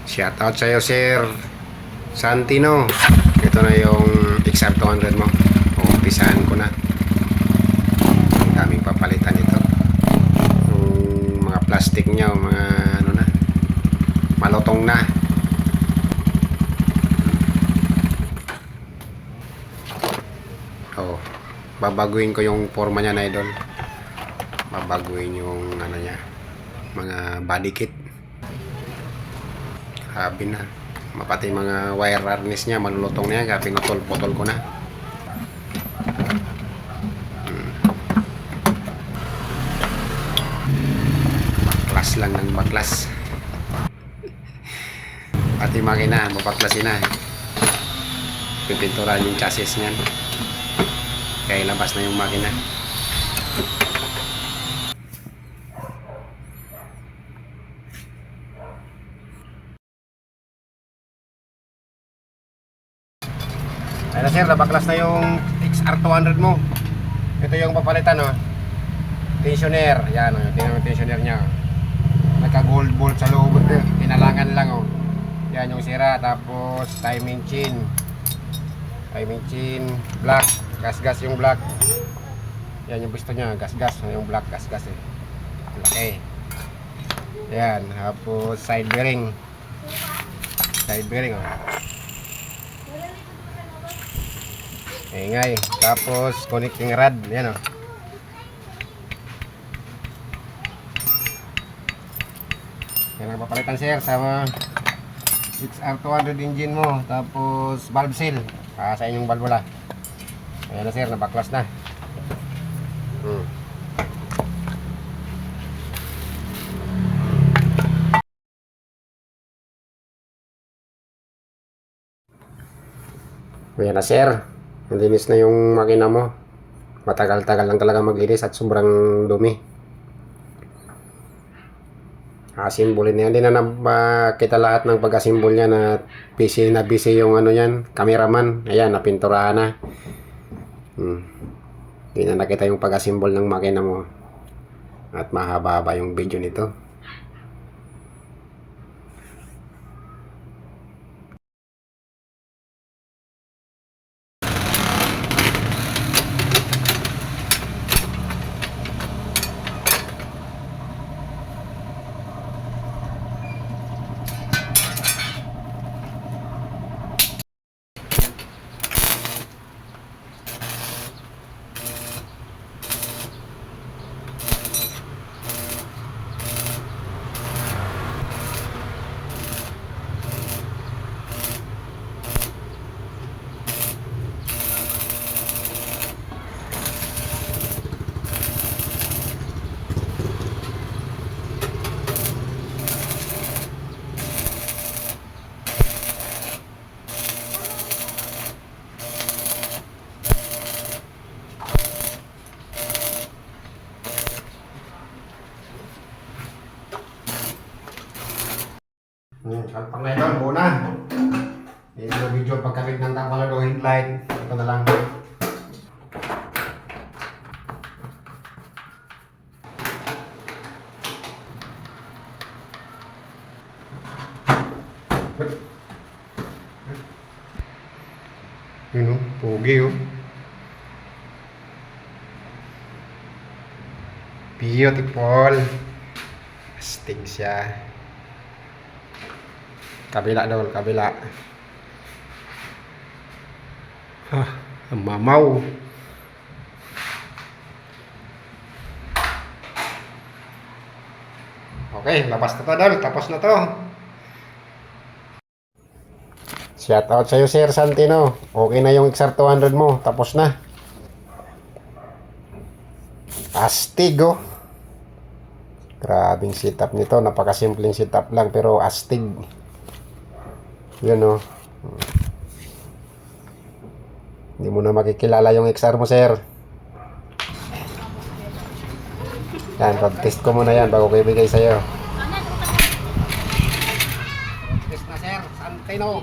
Shoutout sa'yo, Sir Santino. Ito na yung XR200 mo. Umpisahan ko na. Ang daming papalitan ito. Yung mga plastic niya, mga ano na, malutong na. Oh, babaguhin ko yung forma niya na idol. Babaguhin yung ano niya, mga body kit. Habi na. Pati mga wire harness niya, malulutong na yan. Kaya pinutol-putol ko na. Baklas lang ng baklas. Pati makina, mabaklasin na. Pipinturahan yung chassis niyan. Kaya ilabas na yung makina. Ayan na sir, nabaklas na yung XR200 mo. Ito yung papalitan, oh. Tensioner, yan, oh. Tingnan yung tensioner nya. Nagka gold bolt sa loob. Tinalangan lang, oh. Yan yung sira. Tapos timing chain. Timing chain, black. Gas-gas yung black. Yan yung gusto nya, gas-gas. Yung black, gas-gas eh. Laki. Yan, tapos side bearing. Side bearing, oh. Ingay. Tapos connecting rod. Yan, o. Yan ang papalitan sir sa XR200 engine mo. Tapos valve seal sa inyong valvula. Ayan na sir, nabaklas na. Ayan na sir, malinis na yung makina mo. Matagal-tagal lang talaga maglinis at sobrang dumi. Asimbolin na yan. Hindi na nakita lahat ng pag-asimbol niya na busy yung ano yan, cameraman. Ayan, napinturahan na. Hindi na nakita yung pag-asimbol ng makina mo. At mahaba-haba yung video nito. Kalpang na yun, buo na. Ito na video pagkabit ng tangkala o headlight. Ito na lang. Yun o, pogi o. Beautiful. Astig siya. Kabila daw, kabila. Ang mamaw. Okay, labas na to daw. Tapos na to. Shoutout sa'yo Sir Santino. Okay na yung XR200 mo. Tapos na. Astig oh. Grabing setup nito. Napakasimpleng setup lang pero astig. Yun o. Hindi mo na makikilala yung XR mo sir. Yan, pag-test ko muna yan bago ko ibigay sa'yo. Test na sir, Santino.